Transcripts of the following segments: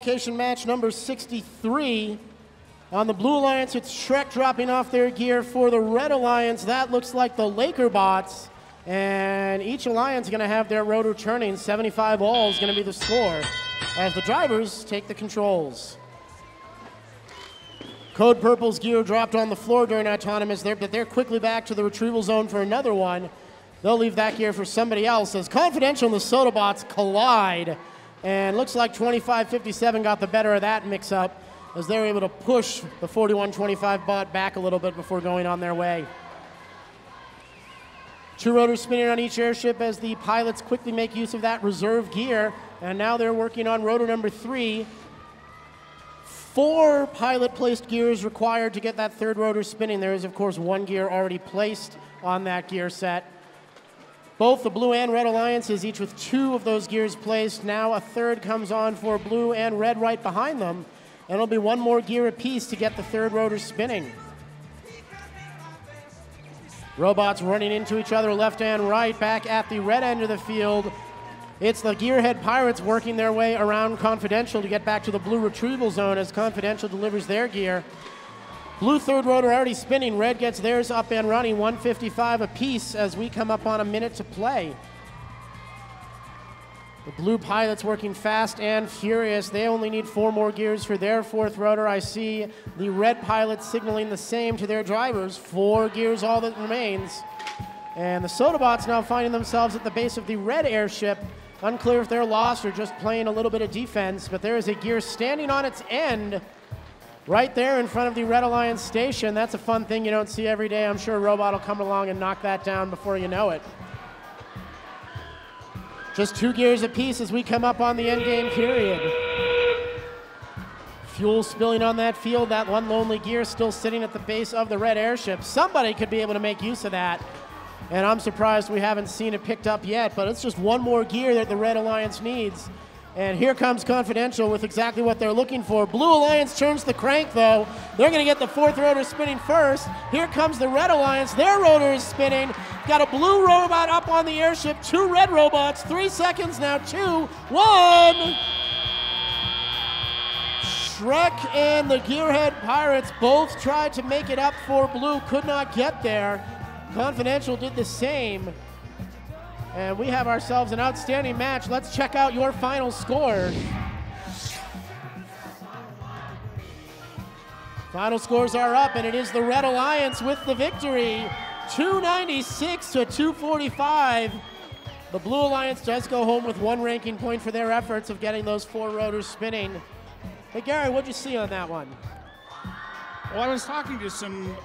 Qualification match number 63. On the Blue Alliance, it's Shrek dropping off their gear. For the Red Alliance, that looks like the Laker bots. And each alliance is going to have their rotor turning. 75 all is going to be the score as the drivers take the controls. Code Purple's gear dropped on the floor during autonomous there, but they're quickly back to the retrieval zone for another one. They'll leave that gear for somebody else as Confidential and the Soda bots collide. And looks like 2557 got the better of that mix-up as they're able to push the 4125 bot back a little bit before going on their way. Two rotors spinning on each airship as the pilots quickly make use of that reserve gear. And now they're working on rotor number 3. 4 pilot-placed gears required to get that third rotor spinning. There is, of course, 1 gear already placed on that gear set. Both the Blue and Red Alliances, each with 2 of those gears placed. Now a third comes on for Blue and Red right behind them. And it'll be 1 more gear apiece to get the third rotor spinning. Robots running into each other left and right back at the red end of the field. It's the Gearhead Pirates working their way around Confidential to get back to the Blue retrieval zone as Confidential delivers their gear. Blue third rotor already spinning. Red gets theirs up and running, 155 apiece as we come up on a minute to play. The Blue pilots working fast and furious. They only need 4 more gears for their 4th rotor. I see the Red pilots signaling the same to their drivers. 4 gears all that remains. And the Soda bots now finding themselves at the base of the Red airship. Unclear if they're lost or just playing a little bit of defense, but there is a gear standing on its end right there in front of the Red Alliance station. That's a fun thing you don't see every day. I'm sure a robot will come along and knock that down before you know it. Just 2 gears apiece as we come up on the end game period. Fuel spilling on that field. That one lonely gear still sitting at the base of the Red airship. Somebody could be able to make use of that. And I'm surprised we haven't seen it picked up yet, but it's just 1 more gear that the Red Alliance needs. And here comes Confidential with exactly what they're looking for. Blue Alliance turns the crank, though. They're going to get the 4th rotor spinning first. Here comes the Red Alliance. Their rotor is spinning. Got a Blue robot up on the airship. 2 Red robots. 3 seconds now. 2, 1. Shrek and the Gearhead Pirates both tried to make it up for Blue. Could not get there. Confidential did the same. And we have ourselves an outstanding match. Let's check out your final score. Final scores are up, and it is the Red Alliance with the victory. 296 to 245. The Blue Alliance does go home with 1 ranking point for their efforts of getting those 4 rotors spinning. Hey, Gary, what'd you see on that one? Well, I was talking to some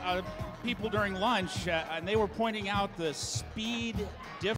people during lunch, and they were pointing out the speed difference